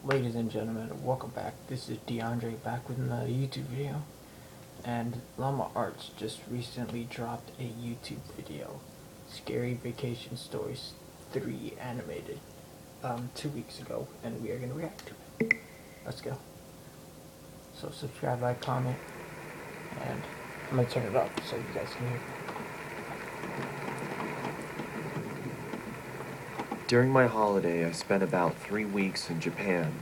Ladies and gentlemen, welcome back. This is DeAndre back with another YouTube video. And Llama Arts just recently dropped a YouTube video, Scary Vacation Stories 3 animated, 2 weeks ago, and we are going to react to it. Let's go. So subscribe, like, comment, and I'm going to turn it up so you guys can hear. During my holiday, I spent about 3 weeks in Japan.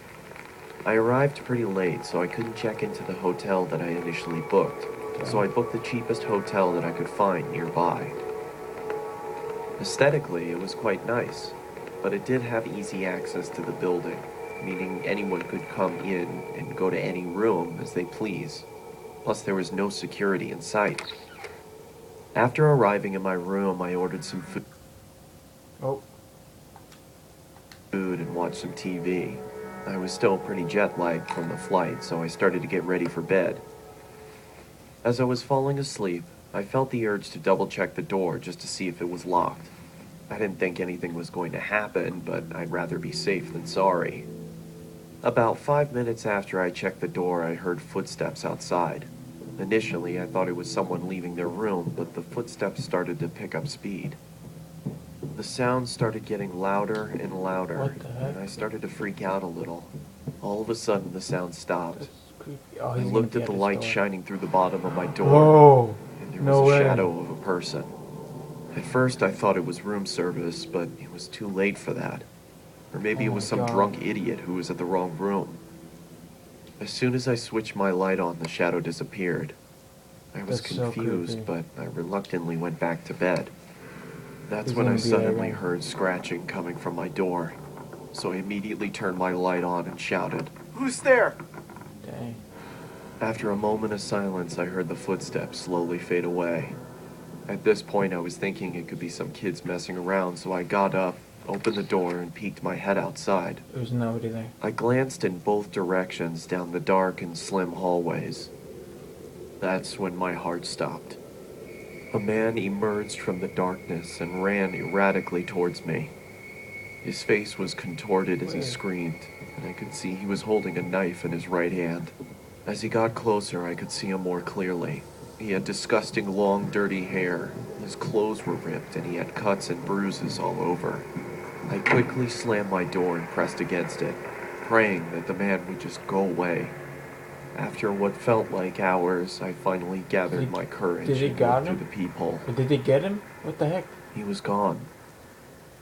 I arrived pretty late, so I couldn't check into the hotel that I initially booked, so I booked the cheapest hotel that I could find nearby. Aesthetically, it was quite nice, but it did have easy access to the building, meaning anyone could come in and go to any room as they please. Plus, there was no security in sight. After arriving in my room, I ordered some food and watched some TV. I was still pretty jet-lagged from the flight, so I started to get ready for bed. As I was falling asleep, I felt the urge to double-check the door just to see if it was locked. I didn't think anything was going to happen, but I'd rather be safe than sorry. About 5 minutes after I checked the door, I heard footsteps outside. Initially, I thought it was someone leaving their room, but the footsteps started to pick up speed. The sound started getting louder and louder, and I started to freak out a little. All of a sudden, the sound stopped. Oh, I looked at the light shining through the bottom of my door, Whoa, and there was a shadow of a person. At first, I thought it was room service, but it was too late for that. Or maybe it was some drunk idiot who was at the wrong room. As soon as I switched my light on, the shadow disappeared. I was confused, but I reluctantly went back to bed. That's when I suddenly heard scratching coming from my door, so I immediately turned my light on and shouted, "Who's there?" Dang. After a moment of silence, I heard the footsteps slowly fade away. At this point, I was thinking it could be some kids messing around, so I got up, opened the door, and peeked my head outside. There was nobody there. I glanced in both directions down the dark and slim hallways. That's when my heart stopped. A man emerged from the darkness and ran erratically towards me. His face was contorted as he screamed, and I could see he was holding a knife in his right hand. As he got closer, I could see him more clearly. He had disgusting long, dirty hair, his clothes were ripped, and he had cuts and bruises all over. I quickly slammed my door and pressed against it, praying that the man would just go away. After what felt like hours, I finally gathered my courage and looked through the peephole. But did they get him? What the heck? He was gone.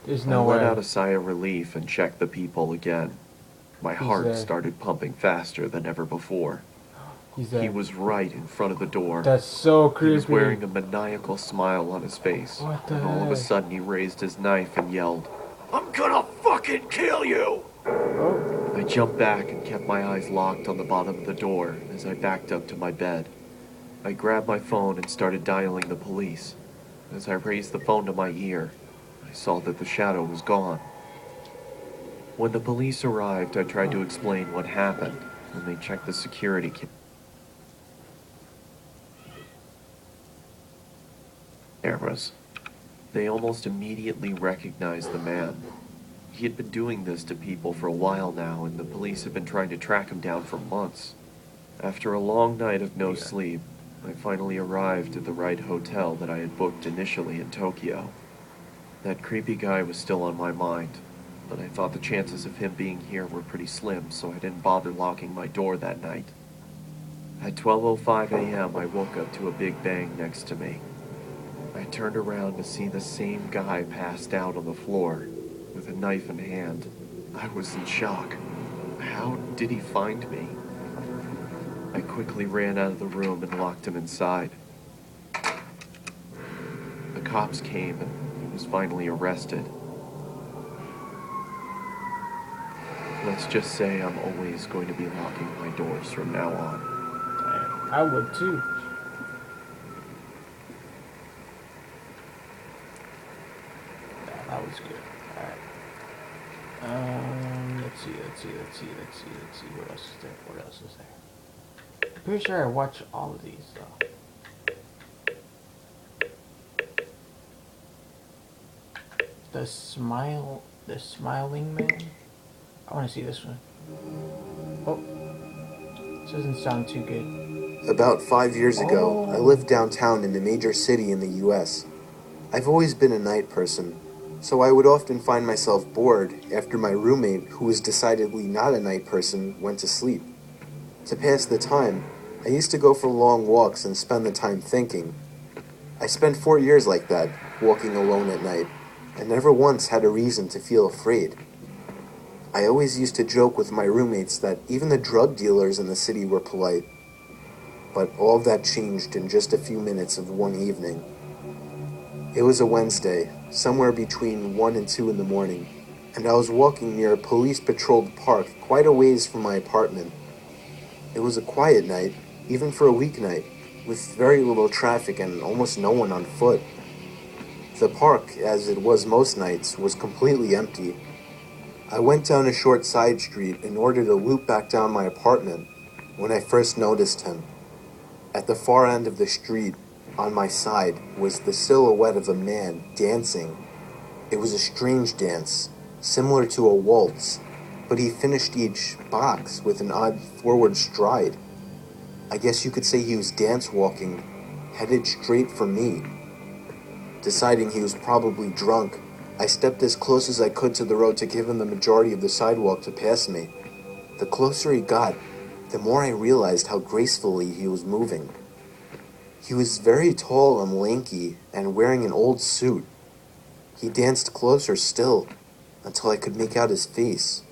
There's no way. I way. let out a sigh of relief and checked the peephole again. My heart started pumping faster than ever before. He was right in front of the door. That's so creepy. He was wearing a maniacal smile on his face. What the and all of a sudden he raised his knife and yelled, "I'm gonna fucking kill you!" Oh. I jumped back and kept my eyes locked on the bottom of the door as I backed up to my bed. I grabbed my phone and started dialing the police. As I raised the phone to my ear, I saw that the shadow was gone. When the police arrived, I tried to explain what happened, and they checked the security cameras. They almost immediately recognized the man. He had been doing this to people for a while now, and the police had been trying to track him down for months. After a long night of no sleep, I finally arrived at the right hotel that I had booked initially in Tokyo. That creepy guy was still on my mind, but I thought the chances of him being here were pretty slim, so I didn't bother locking my door that night. At 12:05 a.m., I woke up to a big bang next to me. I turned around to see the same guy passed out on the floor, with a knife in hand. I was in shock. How did he find me? I quickly ran out of the room and locked him inside. The cops came and he was finally arrested. Let's just say I'm always going to be locking my doors from now on. Dang, I would too. That was good. Alright. Let's see. What else is there? I'm pretty sure I watched all of these though. The Smiling Man? I want to see this one. Oh, this doesn't sound too good. About 5 years ago, I lived downtown in a major city in the US. I've always been a night person, so I would often find myself bored after my roommate, who was decidedly not a night person, went to sleep. To pass the time, I used to go for long walks and spend the time thinking. I spent 4 years like that, walking alone at night, and never once had a reason to feel afraid. I always used to joke with my roommates that even the drug dealers in the city were polite, but all of that changed in just a few minutes of one evening. It was a Wednesday, somewhere between 1 and 2 in the morning, and I was walking near a police-patrolled park quite a ways from my apartment. It was a quiet night, even for a weeknight, with very little traffic and almost no one on foot. The park, as it was most nights, was completely empty. I went down a short side street in order to loop back down my apartment when I first noticed him. At the far end of the street, on my side, was the silhouette of a man dancing. It was a strange dance, similar to a waltz, but he finished each box with an odd forward stride. I guess you could say he was dance walking, headed straight for me. Deciding he was probably drunk, I stepped as close as I could to the road to give him the majority of the sidewalk to pass me. The closer he got, the more I realized how gracefully he was moving. He was very tall and lanky and wearing an old suit. He danced closer still, until I could make out his face.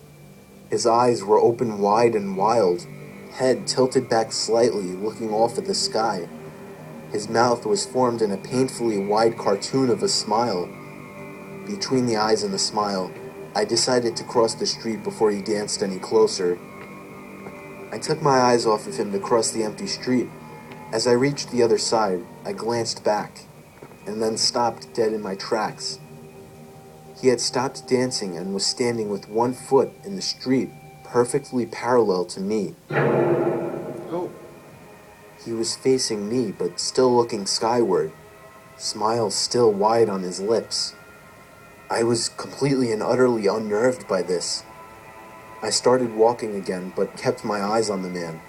His eyes were open wide and wild, head tilted back slightly, looking off at the sky. His mouth was formed in a painfully wide cartoon of a smile. Between the eyes and the smile, I decided to cross the street before he danced any closer. I took my eyes off of him to cross the empty street. As I reached the other side, I glanced back, and then stopped dead in my tracks. He had stopped dancing and was standing with one foot in the street, perfectly parallel to me. Oh. He was facing me, but still looking skyward, smile still wide on his lips. I was completely and utterly unnerved by this. I started walking again, but kept my eyes on the man.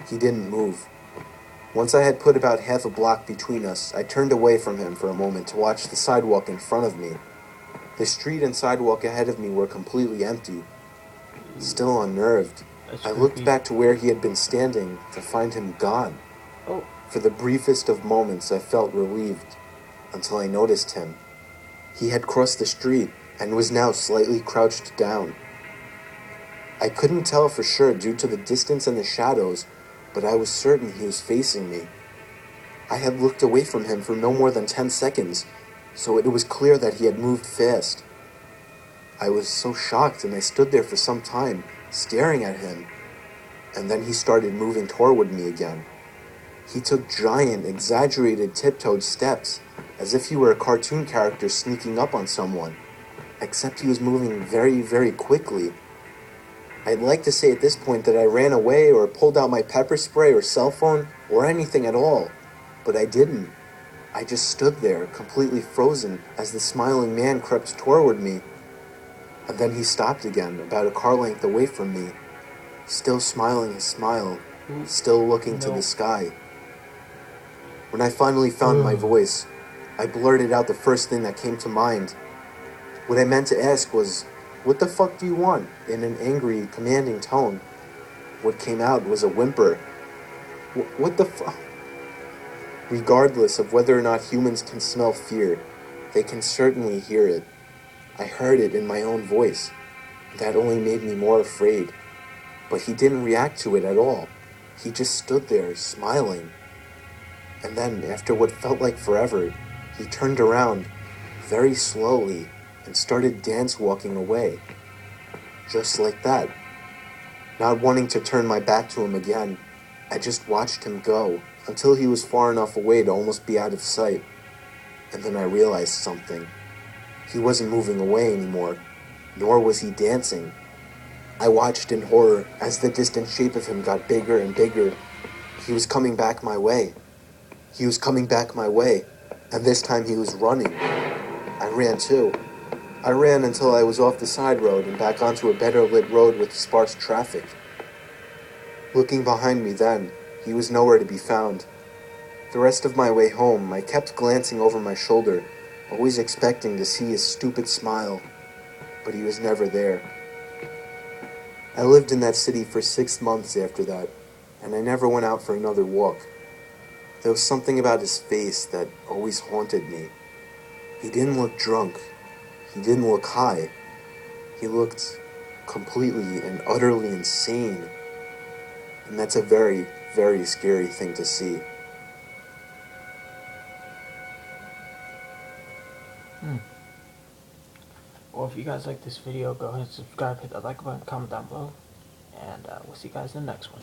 He didn't move. Once I had put about half a block between us, I turned away from him for a moment to watch the sidewalk in front of me. The street and sidewalk ahead of me were completely empty. Still unnerved, I looked back to where he had been standing to find him gone. Oh. For the briefest of moments, I felt relieved, until I noticed him. He had crossed the street and was now slightly crouched down. I couldn't tell for sure due to the distance and the shadows, but I was certain he was facing me. I had looked away from him for no more than 10 seconds, so it was clear that he had moved fast. I was so shocked, and I stood there for some time, staring at him, and then he started moving toward me again. He took giant, exaggerated, tiptoed steps, as if he were a cartoon character sneaking up on someone, except he was moving very, very quickly. I'd like to say at this point that I ran away or pulled out my pepper spray or cell phone or anything at all, but I didn't. I just stood there, completely frozen, as the smiling man crept toward me. And then he stopped again, about a car length away from me, still smiling his smile, still looking to the sky. When I finally found my voice, I blurted out the first thing that came to mind. What I meant to ask was, "What the fuck do you want?" in an angry, commanding tone. What came out was a whimper. What the fuck? Regardless of whether or not humans can smell fear, they can certainly hear it. I heard it in my own voice. That only made me more afraid. But he didn't react to it at all. He just stood there, smiling. And then, after what felt like forever, he turned around, very slowly, and started dance-walking away. Just like that. Not wanting to turn my back to him again, I just watched him go, until he was far enough away to almost be out of sight. And then I realized something. He wasn't moving away anymore, nor was he dancing. I watched in horror as the distant shape of him got bigger and bigger. He was coming back my way. And this time he was running. I ran too. I ran until I was off the side road and back onto a better lit road with sparse traffic. Looking behind me then, he was nowhere to be found. The rest of my way home, I kept glancing over my shoulder, always expecting to see his stupid smile, but he was never there. I lived in that city for 6 months after that, and I never went out for another walk. There was something about his face that always haunted me. He didn't look drunk. He didn't look high. He looked completely and utterly insane. And that's a very, very scary thing to see. Well, if you guys like this video, go ahead and subscribe, hit that like button, comment down below, and we'll see you guys in the next one.